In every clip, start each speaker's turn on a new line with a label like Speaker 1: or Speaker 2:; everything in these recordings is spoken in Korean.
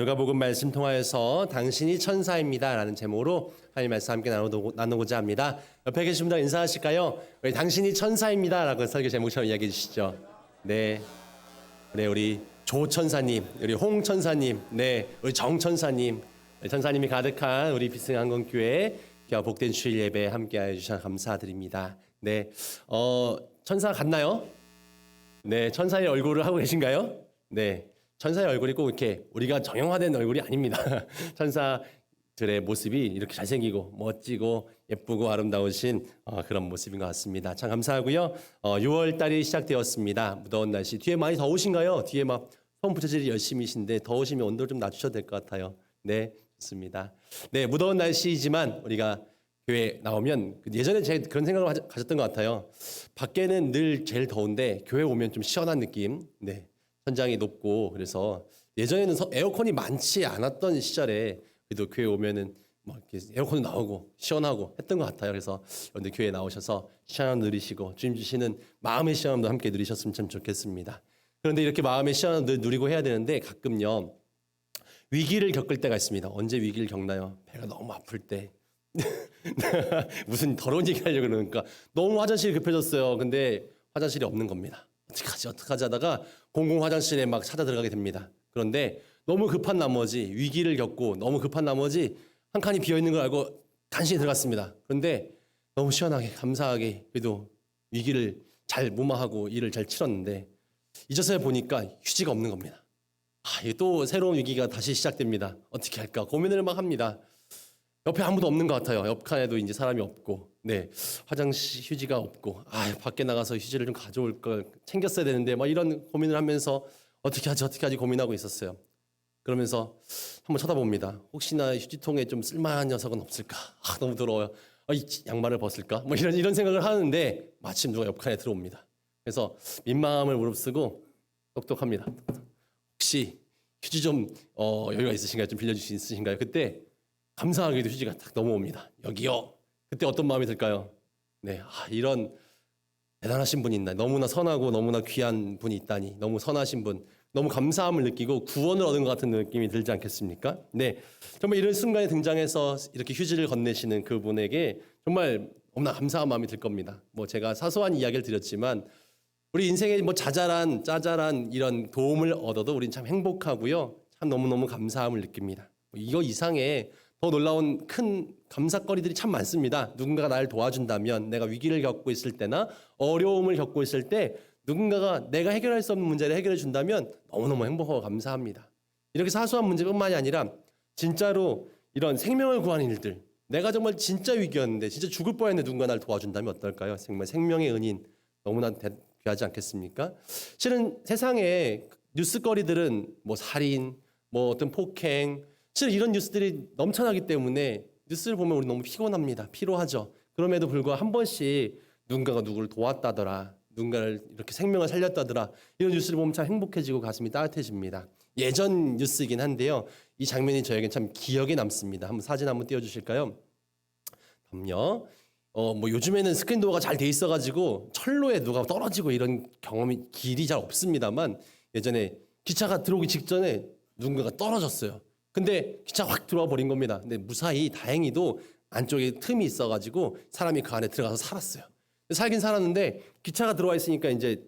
Speaker 1: 누가복음 말씀 통하여서 당신이 천사입니다 라는 제목으로 하나님 말씀 함께 나누고자 합니다. 옆에 계신 분들 인사하실까요? 우리 당신이 천사입니다 라고 설교 제목처럼 이야기해 주시죠. 네, 우리 조 천사님, 우리 홍 천사님, 네, 우리 정 천사님, 천사님이 가득한 우리 비승한건교회 귀와 복된 주일 예배 함께해 주셔서 감사드립니다. 네, 천사 같나요? 네, 천사의 얼굴을 하고 계신가요? 네. 천사의 얼굴이 꼭 이렇게 우리가 정형화된 얼굴이 아닙니다. 천사들의 모습이 이렇게 잘생기고 멋지고 예쁘고 아름다우신 그런 모습인 것 같습니다. 참 감사하고요. 6월 달이 시작되었습니다. 무더운 날씨. 뒤에 많이 더우신가요? 뒤에 막 손 부처질이 열심히신데 더우시면 온도를 좀 낮추셔도 될 것 같아요. 네, 좋습니다. 네, 무더운 날씨이지만 우리가 교회 나오면 예전에 제가 그런 생각을 가졌던 것 같아요. 밖에는 늘 제일 더운데 교회 오면 좀 시원한 느낌. 네. 천장이 높고 그래서 예전에는 에어컨이 많지 않았던 시절에 그래도 교회 오면은 뭐 이렇게 에어컨이 나오고 시원하고 했던 것 같아요. 그래서 여러분들 교회 나오셔서 시원함 누리시고 주님 주시는 마음의 시원함도 함께 누리셨으면 참 좋겠습니다. 그런데 이렇게 마음의 시원함도 누리고 해야 되는데 가끔요 위기를 겪을 때가 있습니다. 언제 위기를 겪나요? 배가 너무 아플 때. 무슨 더러운 얘기 하려고 그러니까 너무 화장실이 급해졌어요. 근데 화장실이 없는 겁니다. 어떡하지 하다가 공공 화장실에 막 찾아 들어가게 됩니다. 그런데 너무 급한 나머지 위기를 겪고 너무 급한 나머지 한 칸이 비어 있는 걸 알고 간신히 들어갔습니다. 그런데 너무 시원하게 감사하게 그래도 위기를 잘 무마하고 일을 잘 치렀는데 잊어서 보니까 휴지가 없는 겁니다. 이게 또 새로운 위기가 다시 시작됩니다. 어떻게 할까 고민을 막 합니다. 옆에 아무도 없는 것 같아요. 옆 칸에도 이제 사람이 없고, 네, 화장실 휴지가 없고, 밖에 나가서 휴지를 좀 가져올 걸 챙겼어야 되는데, 막 이런 고민을 하면서 어떻게 하지 고민하고 있었어요. 그러면서 한번 쳐다봅니다. 혹시나 휴지통에 좀 쓸만한 녀석은 없을까? 너무 더러워요. 이 양말을 벗을까? 뭐 이런 생각을 하는데 마침 누가 옆 칸에 들어옵니다. 그래서 민망함을 무릅쓰고 똑똑합니다. 혹시 휴지 좀 여유가 있으신가요? 좀 빌려줄 수 있으신가요? 그때 감사하게도 휴지가 딱 넘어옵니다. 여기요. 그때 어떤 마음이 들까요? 네, 이런 대단하신 분이 있나. 너무나 선하고 너무나 귀한 분이 있다니. 너무 선하신 분. 너무 감사함을 느끼고 구원을 얻은 것 같은 느낌이 들지 않겠습니까? 네, 정말 이런 순간에 등장해서 이렇게 휴지를 건네시는 그분에게 정말 너무나 감사한 마음이 들 겁니다. 뭐 제가 사소한 이야기를 드렸지만 우리 인생에 뭐 짜잘한 이런 도움을 얻어도 우리는 참 행복하고요. 참 너무너무 감사함을 느낍니다. 이거 이상의 더 놀라운 큰 감사거리들이 참 많습니다. 누군가가 나를 도와준다면 내가 위기를 겪고 있을 때나 어려움을 겪고 있을 때 누군가가 내가 해결할 수 없는 문제를 해결해 준다면 너무너무 행복하고 감사합니다. 이렇게 사소한 문제뿐만이 아니라 진짜로 이런 생명을 구하는 일들 내가 정말 진짜 위기였는데 진짜 죽을 뻔했는데 누군가 나를 도와준다면 어떨까요? 정말 생명의 은인 너무나 귀하지 않겠습니까? 실은 세상에 뉴스거리들은 뭐 살인, 뭐 어떤 폭행 실은 이런 뉴스들이 넘쳐나기 때문에 뉴스를 보면 우리 너무 피곤합니다. 피로하죠. 그럼에도 불구하고 한 번씩 누군가가 누구를 도왔다더라. 누군가를 이렇게 생명을 살렸다더라. 이런 뉴스를 보면 참 행복해지고 가슴이 따뜻해집니다. 예전 뉴스이긴 한데요. 이 장면이 저에겐 참 기억에 남습니다. 한번 사진 한번 띄워주실까요? 다음요. 뭐 요즘에는 스크린도어가 잘 돼 있어가지고 철로에 누가 떨어지고 이런 경험이 길이 잘 없습니다만 예전에 기차가 들어오기 직전에 누군가가 떨어졌어요. 근데 기차가 확 들어와 버린 겁니다. 근데 무사히 다행히도 안쪽에 틈이 있어가지고 사람이 그 안에 들어가서 살았어요. 살긴 살았는데 기차가 들어와 있으니까 이제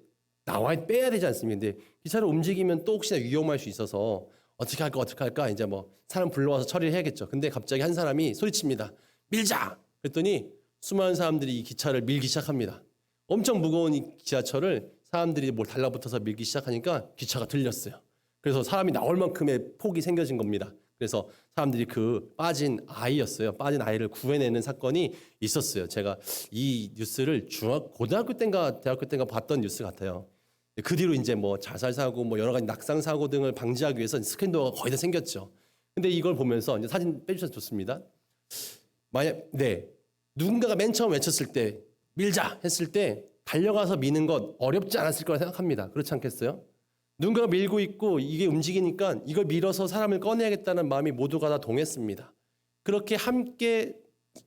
Speaker 1: 빼야 되지 않습니까? 근데 기차를 움직이면 또 혹시나 위험할 수 있어서 어떻게 할까 이제 뭐 사람 불러와서 처리를 해야겠죠. 근데 갑자기 한 사람이 소리칩니다. 밀자! 그랬더니 수많은 사람들이 이 기차를 밀기 시작합니다. 엄청 무거운 이 지하철을 사람들이 뭘 달라붙어서 밀기 시작하니까 기차가 들렸어요. 그래서 사람이 나올 만큼의 폭이 생겨진 겁니다. 그래서 사람들이 그 빠진 아이였어요. 빠진 아이를 구해내는 사건이 있었어요. 제가 이 뉴스를 고등학교 때인가 대학교 때인가 봤던 뉴스 같아요. 그 뒤로 이제 뭐 자살 사고 뭐 여러 가지 낙상 사고 등을 방지하기 위해서 스캔더가 거의 다 생겼죠. 근데 이걸 보면서 이제 사진 빼주셔서 좋습니다. 누군가가 맨 처음 외쳤을 때 밀자 했을 때 달려가서 미는 것 어렵지 않았을 거라 생각합니다. 그렇지 않겠어요? 누군가가 밀고 있고 이게 움직이니까 이걸 밀어서 사람을 꺼내야겠다는 마음이 모두가 다 동했습니다. 그렇게 함께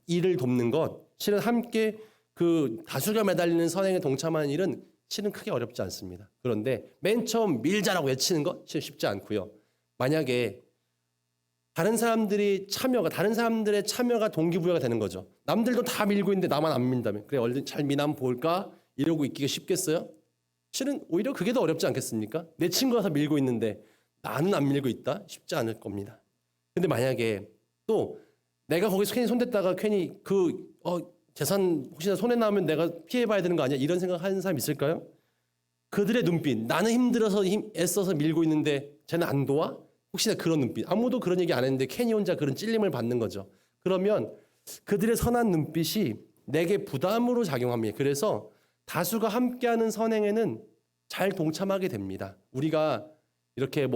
Speaker 1: 일을 돕는 것, 실은 함께 그 다수가 매달리는 선행에 동참하는 일은 실은 크게 어렵지 않습니다. 그런데 맨 처음 밀자라고 외치는 것 실은 쉽지 않고요. 만약에 다른 사람들의 참여가 동기부여가 되는 거죠. 남들도 다 밀고 있는데 나만 안 민다면, 그래 얼른 잘 미나 한번 볼까? 이러고 있기가 쉽겠어요? 실은 오히려 그게 더 어렵지 않겠습니까? 내 친구가 다 밀고 있는데 나는 안 밀고 있다? 쉽지 않을 겁니다. 근데 만약에 또 내가 거기서 괜히 손댔다가 괜히 재산 혹시나 손에 나오면 내가 피해봐야 되는 거 아니야? 이런 생각하는 사람 있을까요? 그들의 눈빛, 나는 힘들어서 애써서 밀고 있는데 쟤는 안 도와? 혹시나 그런 눈빛, 아무도 그런 얘기 안 했는데 괜히 혼자 그런 찔림을 받는 거죠. 그러면 그들의 선한 눈빛이 내게 부담으로 작용합니다. 그래서 다수가 함께하는 선행에는 잘 동참하게 됩니다. 우리가 이렇게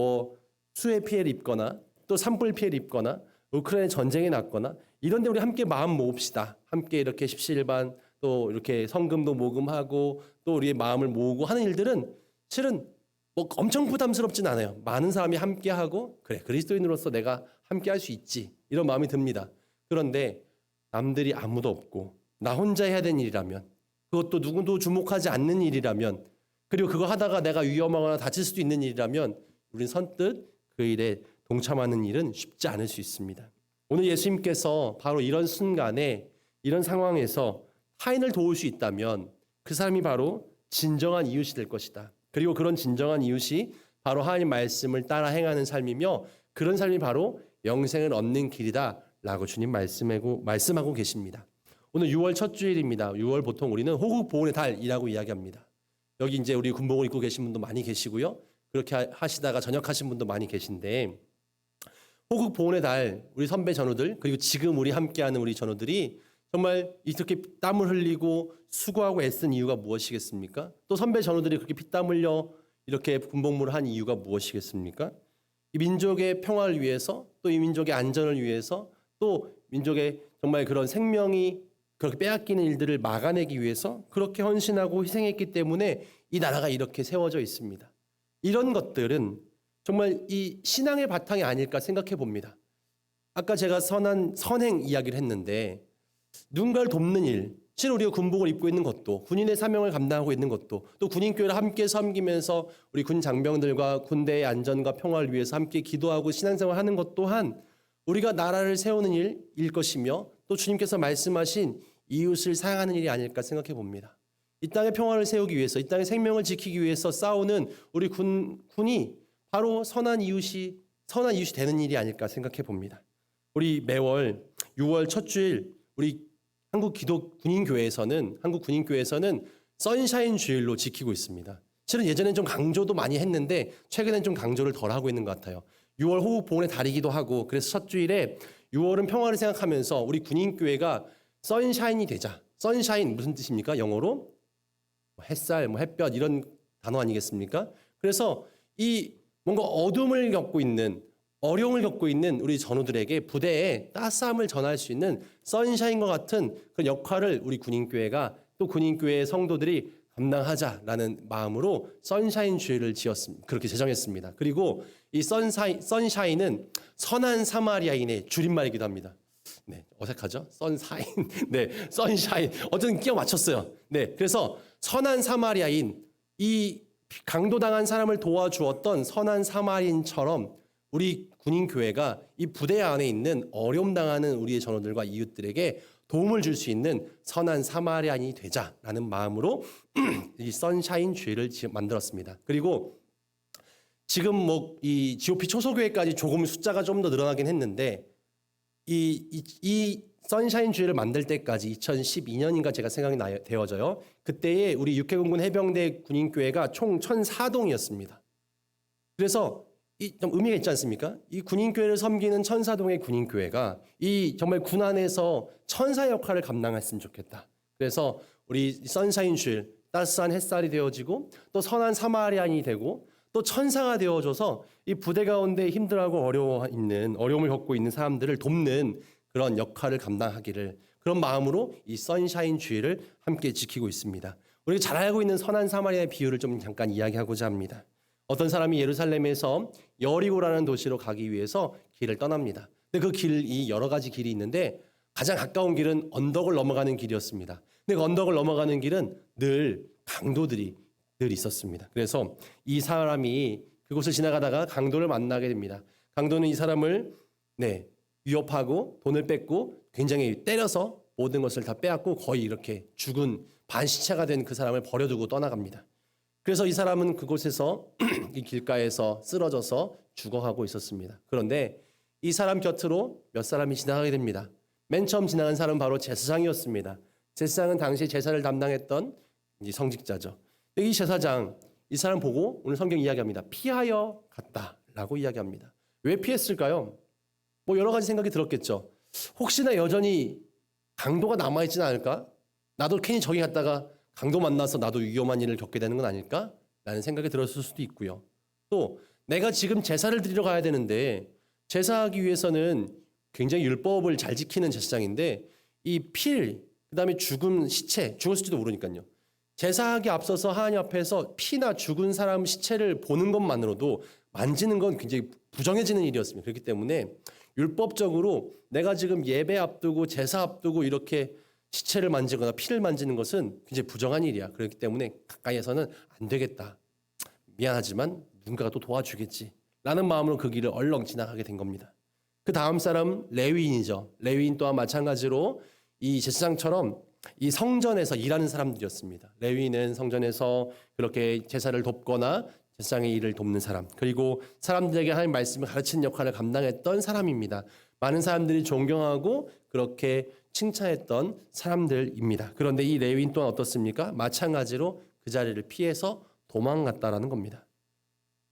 Speaker 1: 수해 피해를 입거나 또 산불 피해를 입거나 우크라이나 전쟁이 났거나 이런 데 우리 함께 마음 모읍시다. 함께 이렇게 십시일반 또 이렇게 성금도 모금하고 또 우리의 마음을 모으고 하는 일들은 실은 엄청 부담스럽진 않아요. 많은 사람이 함께하고 그래 그리스도인으로서 내가 함께할 수 있지 이런 마음이 듭니다. 그런데 남들이 아무도 없고 나 혼자 해야 되는 일이라면 그것도 누구도 주목하지 않는 일이라면 그리고 그거 하다가 내가 위험하거나 다칠 수도 있는 일이라면 우리는 선뜻 그 일에 동참하는 일은 쉽지 않을 수 있습니다. 오늘 예수님께서 바로 이런 순간에 이런 상황에서 타인을 도울 수 있다면 그 사람이 바로 진정한 이웃이 될 것이다. 그리고 그런 진정한 이웃이 바로 하나님 말씀을 따라 행하는 삶이며 그런 삶이 바로 영생을 얻는 길이다라고 주님 말씀하고 계십니다. 오늘 6월 첫 주일입니다. 6월 보통 우리는 호국 보훈의 달이라고 이야기합니다. 여기 이제 우리 군복을 입고 계신 분도 많이 계시고요. 그렇게 하시다가 전역하신 분도 많이 계신데 호국 보훈의 달 우리 선배 전우들 그리고 지금 우리 함께하는 우리 전우들이 정말 이렇게 땀을 흘리고 수고하고 애쓴 이유가 무엇이겠습니까? 또 선배 전우들이 그렇게 피땀 흘려 이렇게 군복무를 한 이유가 무엇이겠습니까? 이 민족의 평화를 위해서 또 이 민족의 안전을 위해서 또 민족의 정말 그런 생명이 그렇게 빼앗기는 일들을 막아내기 위해서 그렇게 헌신하고 희생했기 때문에 이 나라가 이렇게 세워져 있습니다. 이런 것들은 정말 이 신앙의 바탕이 아닐까 생각해 봅니다. 아까 제가 선행 이야기를 했는데 누군가를 돕는 일, 실은 우리가 군복을 입고 있는 것도 군인의 사명을 감당하고 있는 것도 또 군인교회를 함께 섬기면서 우리 군 장병들과 군대의 안전과 평화를 위해서 함께 기도하고 신앙생활하는 것 또한 우리가 나라를 세우는 일일 것이며 또 주님께서 말씀하신 이웃을 사랑하는 일이 아닐까 생각해 봅니다. 이 땅의 평화를 세우기 위해서 이 땅의 생명을 지키기 위해서 싸우는 우리 군이 바로 선한 이웃이 되는 일이 아닐까 생각해 봅니다. 우리 매월 6월 첫 주일 우리 한국 군인교회에서는 선샤인 주일로 지키고 있습니다. 실은 예전엔 좀 강조도 많이 했는데 최근엔 좀 강조를 덜 하고 있는 것 같아요. 6월 호국 보훈의 달이기도 하고 그래서 첫 주일에 6월은 평화를 생각하면서 우리 군인교회가 선샤인이 되자. 선샤인 무슨 뜻입니까? 영어로 햇살, 햇볕 이런 단어 아니겠습니까? 그래서 이 뭔가 어려움을 겪고 있는 우리 전우들에게 부대에 따스함을 전할 수 있는 선샤인과 같은 그 역할을 우리 군인교회가 또 군인교회의 성도들이 감당하자라는 마음으로 선샤인 주일을 그렇게 제정했습니다. 그리고 이 선샤인은 선한 사마리아인의 줄임말이기도 합니다. 네, 어색하죠? 선샤인. 네, 선샤인. 어쨌든 끼워 맞췄어요. 네, 그래서 선한 사마리아인, 이 강도당한 사람을 도와주었던 선한 사마리아인처럼 우리 군인교회가 이 부대 안에 있는 어려움 당하는 우리의 전우들과 이웃들에게 도움을 줄 수 있는 선한 사마리아인이 되자라는 마음으로 이 선샤인 주일을 만들었습니다. 그리고 지금 이 GOP 초소교회까지 조금 숫자가 좀 더 늘어나긴 했는데 이 선샤인 주일을 만들 때까지 2012년인가 제가 생각이 되어져요. 그때에 우리 육해공군 해병대 군인교회가 총 1,004동이었습니다. 그래서 좀 의미가 있지 않습니까? 이 군인교회를 섬기는 1,004동의 군인교회가 이 정말 군 안에서 천사 역할을 감당했으면 좋겠다. 그래서 우리 선샤인 주일, 따스한 햇살이 되어지고 또 선한 사마리아인이 되고 또 천사가 되어줘서 이 부대 가운데 힘들어하고 어려움을 겪고 있는 사람들을 돕는 그런 역할을 감당하기를 그런 마음으로 이 선샤인 주일을 함께 지키고 있습니다. 우리가 잘 알고 있는 선한 사마리아의 비유를 좀 잠깐 이야기하고자 합니다. 어떤 사람이 예루살렘에서 여리고라는 도시로 가기 위해서 길을 떠납니다. 근데 그 길이 여러 가지 길이 있는데 가장 가까운 길은 언덕을 넘어가는 길이었습니다. 근데 그 언덕을 넘어가는 길은 늘 강도들이 늘 있었습니다. 그래서 이 사람이 그곳을 지나가다가 강도를 만나게 됩니다. 강도는 이 사람을 위협하고 돈을 뺏고 굉장히 때려서 모든 것을 다 빼앗고 거의 이렇게 죽은 반시체가 된 그 사람을 버려두고 떠나갑니다. 그래서 이 사람은 그곳에서 이 길가에서 쓰러져서 죽어가고 있었습니다. 그런데 이 사람 곁으로 몇 사람이 지나가게 됩니다. 맨 처음 지나간 사람은 바로 제사장이었습니다. 제사장은 당시 제사를 담당했던 이 성직자죠. 이 제사장, 이 사람 보고 오늘 성경 이야기합니다. 피하여 갔다라고 이야기합니다. 왜 피했을까요? 뭐 여러 가지 생각이 들었겠죠. 혹시나 여전히 강도가 남아있지는 않을까? 나도 괜히 저기 갔다가 강도 만나서 나도 위험한 일을 겪게 되는 건 아닐까? 라는 생각이 들었을 수도 있고요. 또 내가 지금 제사를 드리러 가야 되는데 제사하기 위해서는 굉장히 율법을 잘 지키는 제사장인데 이 필, 그다음에 죽은 시체, 죽었을지도 모르니까요. 제사하기 앞서서 하나님 앞에서 피나 죽은 사람 시체를 보는 것만으로도 만지는 건 굉장히 부정해지는 일이었습니다. 그렇기 때문에 율법적으로 내가 지금 예배 앞두고 제사 앞두고 이렇게 시체를 만지거나 피를 만지는 것은 굉장히 부정한 일이야. 그렇기 때문에 가까이에서는 안 되겠다. 미안하지만 누군가가 또 도와주겠지. 라는 마음으로 그 길을 얼렁 지나가게 된 겁니다. 그 다음 사람 레위인이죠. 레위인 또한 마찬가지로 이 제사장처럼 이 성전에서 일하는 사람들이었습니다. 레위인은 성전에서 그렇게 제사를 돕거나 제사장의 일을 돕는 사람, 그리고 사람들에게 하나님 말씀을 가르치는 역할을 감당했던 사람입니다. 많은 사람들이 존경하고 그렇게 칭찬했던 사람들입니다. 그런데 이 레위인 또한 어떻습니까? 마찬가지로 그 자리를 피해서 도망갔다라는 겁니다.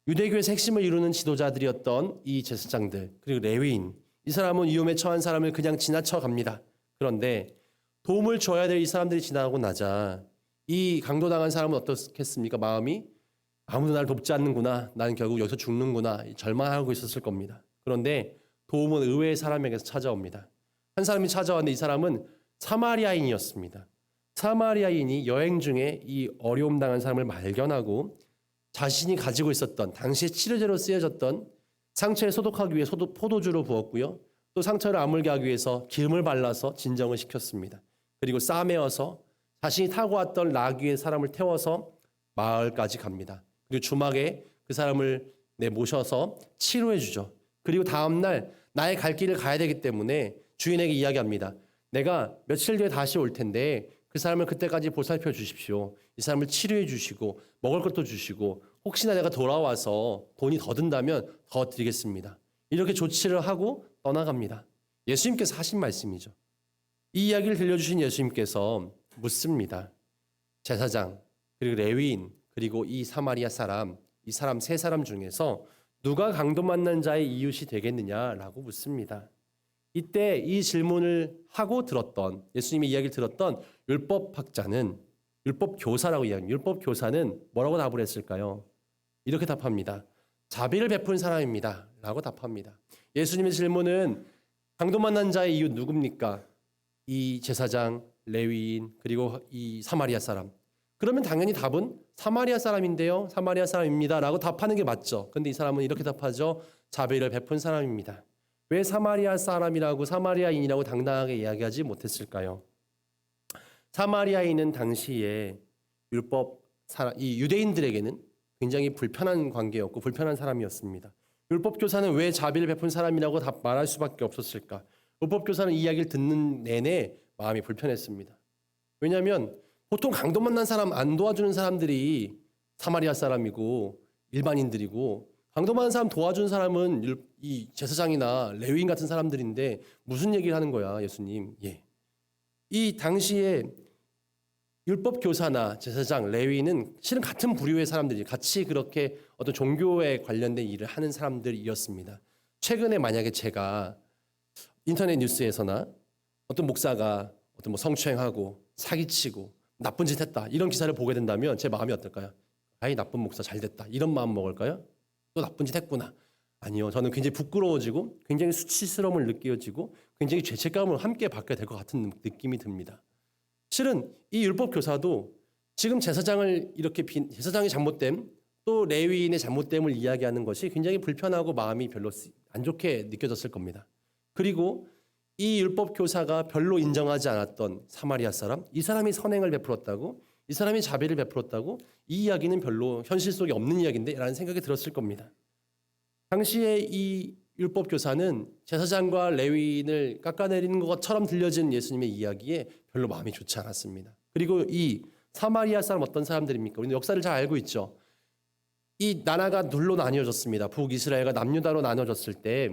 Speaker 1: 유대교의 핵심을 이루는 지도자들이었던 이 제사장들, 그리고 레위인, 이 사람은 위험에 처한 사람을 그냥 지나쳐 갑니다. 그런데 도움을 줘야 될 이 사람들이 지나가고 나자 이 강도당한 사람은 어떻겠습니까? 마음이 아무도 날 돕지 않는구나. 나는 결국 여기서 죽는구나. 절망하고 있었을 겁니다. 그런데 도움은 의외의 사람에게서 찾아옵니다. 한 사람이 찾아왔는데 이 사람은 사마리아인이었습니다. 사마리아인이 여행 중에 이 어려움 당한 사람을 발견하고 자신이 가지고 있었던 당시에 치료제로 쓰여졌던 상처에 소독하기 위해 포도주로 부었고요. 또 상처를 아물게 하기 위해서 기름을 발라서 진정을 시켰습니다. 그리고 싸매어서 자신이 타고 왔던 나귀에 사람을 태워서 마을까지 갑니다. 그리고 주막에 그 사람을 모셔서 치료해 주죠. 그리고 다음날 나의 갈 길을 가야 되기 때문에 주인에게 이야기합니다. 내가 며칠 뒤에 다시 올 텐데 그 사람을 그때까지 보살펴 주십시오. 이 사람을 치료해 주시고 먹을 것도 주시고 혹시나 내가 돌아와서 돈이 더 든다면 더 드리겠습니다. 이렇게 조치를 하고 떠나갑니다. 예수님께서 하신 말씀이죠. 이 이야기를 들려주신 예수님께서 묻습니다. 제사장, 그리고 레위인, 그리고 이 사마리아 사람, 이 사람 세 사람 중에서 누가 강도 만난 자의 이웃이 되겠느냐라고 묻습니다. 이때 이 질문을 하고 들었던, 예수님의 이야기를 들었던 율법학자는, 율법교사라고 이야기합니다. 율법교사는 뭐라고 답을 했을까요? 이렇게 답합니다. 자비를 베푼 사람입니다. 라고 답합니다. 예수님의 질문은 강도 만난 자의 이웃 누굽니까? 이 제사장, 레위인, 그리고 이 사마리아 사람. 그러면 당연히 답은 사마리아 사람인데요. 사마리아 사람입니다. 라고 답하는 게 맞죠. 근데 이 사람은 이렇게 답하죠. 자비를 베푼 사람입니다. 왜 사마리아 사람이라고 사마리아인이라고 당당하게 이야기하지 못했을까요? 사마리아인은 당시에 이 유대인들에게는 굉장히 불편한 관계였고 불편한 사람이었습니다. 율법교사는 왜 자비를 베푼 사람이라고 말할 수밖에 없었을까? 율법교사는 이야기를 듣는 내내 마음이 불편했습니다. 왜냐하면 보통 강도 만난 사람 안 도와주는 사람들이 사마리아 사람이고 일반인들이고 강도 만난 사람 도와준 사람은 이 제사장이나 레위인 같은 사람들인데 무슨 얘기를 하는 거야, 예수님? 예. 이 당시에 율법 교사나 제사장, 레위인은 실은 같은 부류의 사람들이 같이 그렇게 어떤 종교에 관련된 일을 하는 사람들이었습니다. 최근에 만약에 제가 인터넷 뉴스에서나 어떤 목사가 어떤 뭐 성추행하고 사기치고 나쁜 짓 했다 이런 기사를 보게 된다면 제 마음이 어떨까요? 아이 나쁜 목사 잘 됐다 이런 마음 먹을까요? 또 나쁜 짓 했구나. 아니요. 저는 굉장히 부끄러워지고 굉장히 수치스러움을 느껴지고 굉장히 죄책감을 함께 받게 될 것 같은 느낌이 듭니다. 실은 이 율법 교사도 지금 제사장을 이렇게 제사장의 잘못됨 또 레위인의 잘못됨을 이야기하는 것이 굉장히 불편하고 마음이 별로 안 좋게 느껴졌을 겁니다. 그리고 이 율법 교사가 별로 인정하지 않았던 사마리아 사람, 이 사람이 선행을 베풀었다고, 이 사람이 자비를 베풀었다고, 이 이야기는 별로 현실 속에 없는 이야기인데 라는 생각이 들었을 겁니다. 당시에 이 율법 교사는 제사장과 레위인을 깎아내리는 것처럼 들려지는 예수님의 이야기에 별로 마음이 좋지 않았습니다. 그리고 이 사마리아 사람 어떤 사람들입니까? 우리는 역사를 잘 알고 있죠. 이 나라가 둘로 나뉘어졌습니다. 북이스라엘과 남유다로 나눠졌을 때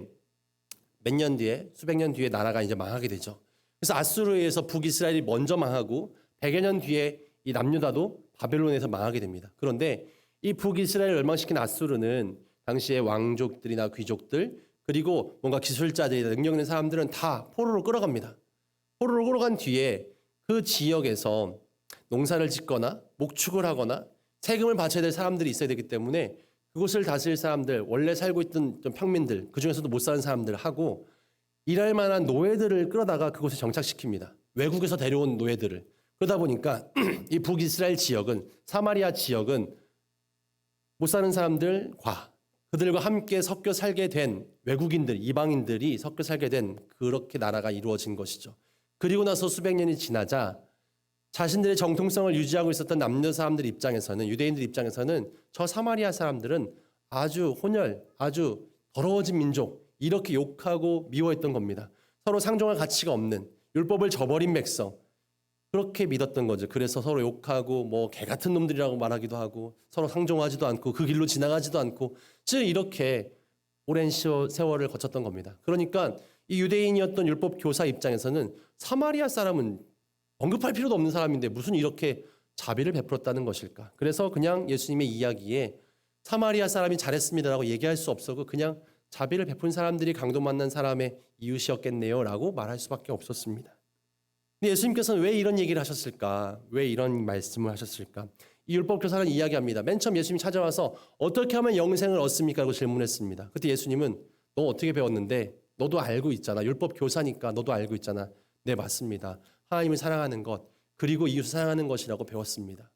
Speaker 1: 몇 년 뒤에, 수백 년 뒤에 나라가 이제 망하게 되죠. 그래서 아수르에 의해서 북이스라엘이 먼저 망하고 100여 년 뒤에 이 남유다도 바벨론에서 망하게 됩니다. 그런데 이 북이스라엘을 멸망시킨 아수르는 당시의 왕족들이나 귀족들 그리고 뭔가 기술자들이나 능력 있는 사람들은 다 포로로 끌어갑니다. 포로로 끌어간 뒤에 그 지역에서 농사를 짓거나 목축을 하거나 세금을 바쳐야 될 사람들이 있어야 되기 때문에 그곳을 다스릴 사람들, 원래 살고 있던 좀 평민들, 그중에서도 못 사는 사람들 하고 일할 만한 노예들을 끌어다가 그곳에 정착시킵니다. 외국에서 데려온 노예들을. 그러다 보니까 이 북이스라엘 지역은, 사마리아 지역은 못 사는 사람들과 그들과 함께 섞여 살게 된 외국인들, 이방인들이 섞여 살게 된 그렇게 나라가 이루어진 것이죠. 그리고 나서 수백 년이 지나자 자신들의 정통성을 유지하고 있었던 남녀 사람들 입장에서는, 유대인들 입장에서는 저 사마리아 사람들은 아주 혼혈, 아주 더러워진 민족, 이렇게 욕하고 미워했던 겁니다. 서로 상종할 가치가 없는 율법을 저버린 백성, 그렇게 믿었던 거죠. 그래서 서로 욕하고 뭐 개 같은 놈들이라고 말하기도 하고 서로 상종하지도 않고 그 길로 지나가지도 않고 즉 이렇게 오랜 세월을 거쳤던 겁니다. 그러니까 이 유대인이었던 율법 교사 입장에서는 사마리아 사람은 언급할 필요도 없는 사람인데 무슨 이렇게 자비를 베풀었다는 것일까? 그래서 그냥 예수님의 이야기에 사마리아 사람이 잘했습니다라고 얘기할 수 없었고 그냥 자비를 베푼 사람들이 강도 만난 사람의 이웃이었겠네요라고 말할 수밖에 없었습니다. 근데 예수님께서는 왜 이런 얘기를 하셨을까? 왜 이런 말씀을 하셨을까? 이 율법 교사는 이야기합니다. 맨 처음 예수님이 찾아와서 어떻게 하면 영생을 얻습니까? 라고 질문했습니다. 그때 예수님은 너 어떻게 배웠는데? 너도 알고 있잖아. 율법 교사니까 너도 알고 있잖아. 네, 맞습니다. 하나님을 사랑하는 것 그리고 이웃을 사랑하는 것이라고 배웠습니다.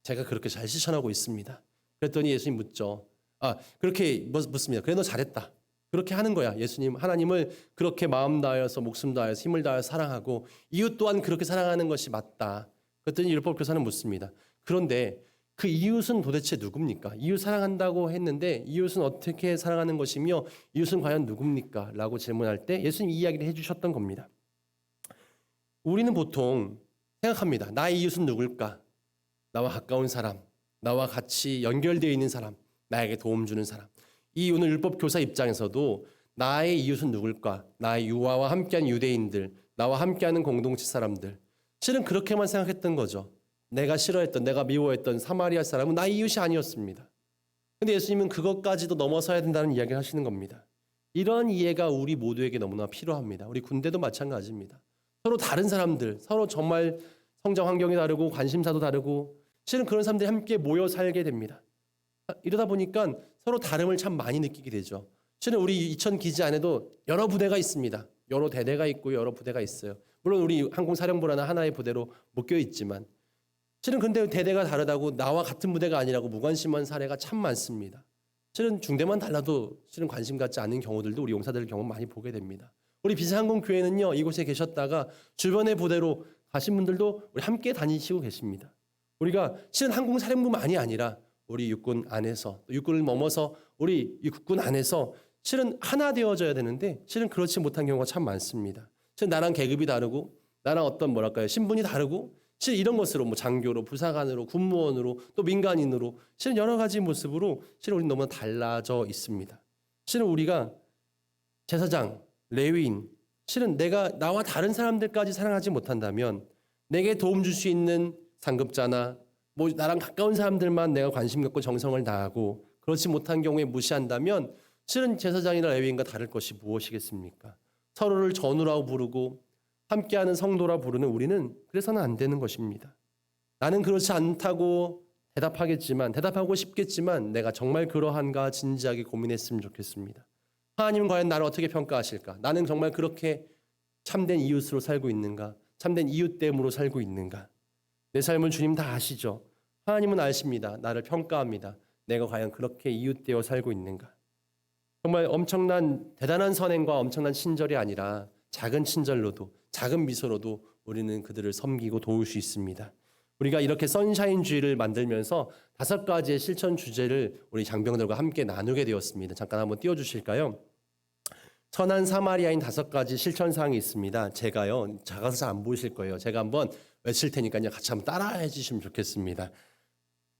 Speaker 1: 제가 그렇게 잘 실천하고 있습니다. 그랬더니 예수님 묻죠. 그렇게 묻습니다. 그래 너 잘했다. 그렇게 하는 거야. 예수님 하나님을 그렇게 마음 다하여서 목숨 다하여서 힘을 다하여서 사랑하고 이웃 또한 그렇게 사랑하는 것이 맞다. 그랬더니 율법 교사는 묻습니다. 그런데 그 이웃은 도대체 누굽니까? 이웃 사랑한다고 했는데 이웃은 어떻게 사랑하는 것이며 이웃은 과연 누굽니까? 라고 질문할 때 예수님 이야기를 해주셨던 겁니다. 우리는 보통 생각합니다. 나의 이웃은 누굴까? 나와 가까운 사람, 나와 같이 연결되어 있는 사람, 나에게 도움 주는 사람. 이 오늘 율법 교사 입장에서도 나의 이웃은 누굴까? 나의 유아와 함께한 유대인들, 나와 함께하는 공동체 사람들. 실은 그렇게만 생각했던 거죠. 내가 싫어했던, 내가 미워했던 사마리아 사람은 나의 이웃이 아니었습니다. 근데 예수님은 그것까지도 넘어서야 된다는 이야기를 하시는 겁니다. 이런 이해가 우리 모두에게 너무나 필요합니다. 우리 군대도 마찬가지입니다. 서로 다른 사람들, 서로 정말 성장 환경이 다르고 관심사도 다르고 실은 그런 사람들이 함께 모여 살게 됩니다. 이러다 보니까 서로 다름을 참 많이 느끼게 되죠. 실은 우리 이천 기지 안에도 여러 부대가 있습니다. 여러 대대가 있고 여러 부대가 있어요. 물론 우리 항공사령부라는 하나의 부대로 묶여 있지만 실은 근데 대대가 다르다고 나와 같은 부대가 아니라고 무관심한 사례가 참 많습니다. 실은 중대만 달라도 실은 관심 갖지 않는 경우들도 우리 용사들 경우 많이 보게 됩니다. 우리 비상항공교회는요 이곳에 계셨다가 주변의 부대로 가신 분들도 우리 함께 다니시고 계십니다. 우리가 실은 항공사령부만이 아니라 우리 육군 안에서 육군을 넘어서 우리 이 국군 안에서 실은 하나 되어져야 되는데 실은 그렇지 못한 경우가 참 많습니다. 실은 나랑 계급이 다르고 나랑 어떤 신분이 다르고 실은 이런 것으로 뭐 장교로 부사관으로 군무원으로 또 민간인으로 실은 여러 가지 모습으로 실은 우리는 너무 달라져 있습니다. 실은 우리가 제사장, 레위인 실은 내가 나와 다른 사람들까지 사랑하지 못한다면 내게 도움 줄 수 있는 상급자나 뭐 나랑 가까운 사람들만 내가 관심 갖고 정성을 다하고 그렇지 못한 경우에 무시한다면 실은 제사장이나 레위인과 다를 것이 무엇이겠습니까? 서로를 전우라고 부르고 함께하는 성도라 부르는 우리는 그래서는 안 되는 것입니다. 나는 그렇지 않다고 대답하고 싶겠지만 내가 정말 그러한가 진지하게 고민했으면 좋겠습니다. 하나님은 과연 나를 어떻게 평가하실까? 나는 정말 그렇게 참된 이웃으로 살고 있는가? 참된 이웃됨으로 살고 있는가? 내 삶은 주님 다 아시죠? 하나님은 아십니다. 나를 평가합니다. 내가 과연 그렇게 이웃되어 살고 있는가? 정말 엄청난 대단한 선행과 엄청난 친절이 아니라 작은 친절로도 작은 미소로도 우리는 그들을 섬기고 도울 수 있습니다. 우리가 이렇게 선샤인주의를 만들면서 5가지의 실천 주제를 우리 장병들과 함께 나누게 되었습니다. 잠깐 한번 띄워주실까요? 선한 사마리아인 5가지 실천 사항이 있습니다. 제가요, 작아서 잘 안 보이실 거예요. 제가 한번 외칠 테니까요, 같이 한번 따라해 주시면 좋겠습니다.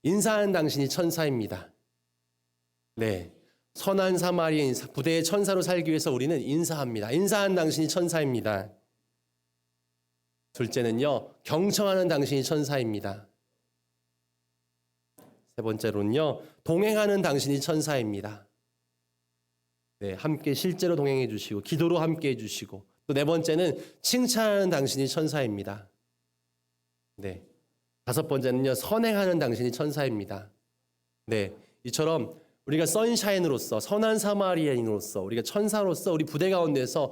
Speaker 1: 인사하는 당신이 천사입니다. 네. 선한 사마리아인 부대의 천사로 살기 위해서 우리는 인사합니다. 인사하는 당신이 천사입니다. 둘째는요, 경청하는 당신이 천사입니다. 세 번째로는요, 동행하는 당신이 천사입니다. 네, 함께 실제로 동행해 주시고 기도로 함께 해 주시고, 또 네 번째는 칭찬하는 당신이 천사입니다. 네. 5번째는요, 선행하는 당신이 천사입니다. 네. 이처럼 우리가 선샤인으로서, 선한 사마리아인으로서, 우리가 천사로서 우리 부대 가운데서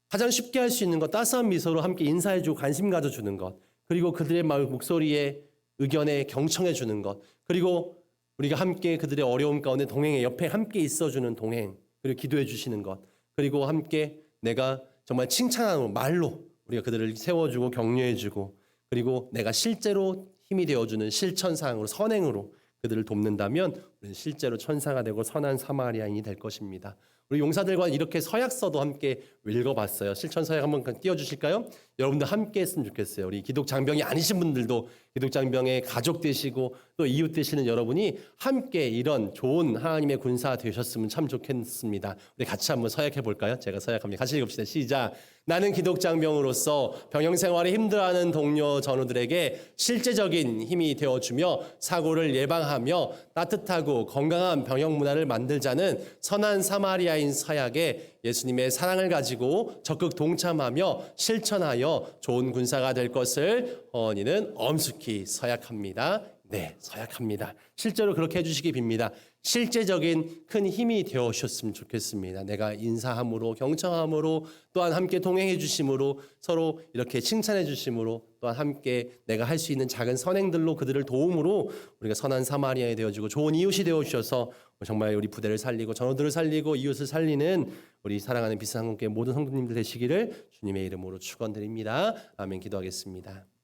Speaker 1: 가장 쉽게 할 수 있는 것, 따스한 미소로 함께 인사해 주고 관심 가져 주는 것, 그리고 그들의 목소리에 의견에 경청해 주는 것, 그리고 우리가 함께 그들의 어려움 가운데 동행에 옆에 함께 있어 주는 동행, 그리고 기도해 주시는 것, 그리고 함께 내가 정말 칭찬하는 말로 우리가 그들을 세워주고 격려해주고, 그리고 내가 실제로 힘이 되어주는 실천사항으로, 선행으로 그들을 돕는다면 우리는 실제로 천사가 되고 선한 사마리아인이 될 것입니다. 우리 용사들과 이렇게 서약서도 함께 읽어봤어요. 실천 서약 한번 띄워주실까요? 여러분들 함께 했으면 좋겠어요. 우리 기독 장병이 아니신 분들도 기독 장병의 가족 되시고 또 이웃 되시는 여러분이 함께 이런 좋은 하나님의 군사 되셨으면 참 좋겠습니다. 우리 같이 한번 서약해 볼까요? 제가 서약합니다. 같이 읽읍시다. 시작. 나는 기독 장병으로서 병영 생활에 힘들어하는 동료 전우들에게 실제적인 힘이 되어주며 사고를 예방하며 따뜻하고 건강한 병영 문화를 만들자는 선한 사마리아인 서약에 예수님의 사랑을 가지고 적극 동참하며 실천하여 좋은 군사가 될 것을 어머니는 엄숙히 서약합니다. 네, 서약합니다. 실제로 그렇게 해주시기 빕니다. 실제적인 큰 힘이 되어주셨으면 좋겠습니다. 내가 인사함으로, 경청함으로, 또한 함께 동행해 주심으로, 서로 이렇게 칭찬해 주심으로, 또한 함께 내가 할 수 있는 작은 선행들로 그들을 도움으로 우리가 선한 사마리아에 되어주고 좋은 이웃이 되어주셔서 정말 우리 부대를 살리고 전우들을 살리고 이웃을 살리는 우리 사랑하는 비스항공교회 모든 성도님들 되시기를 주님의 이름으로 축원드립니다. 아멘. 기도하겠습니다.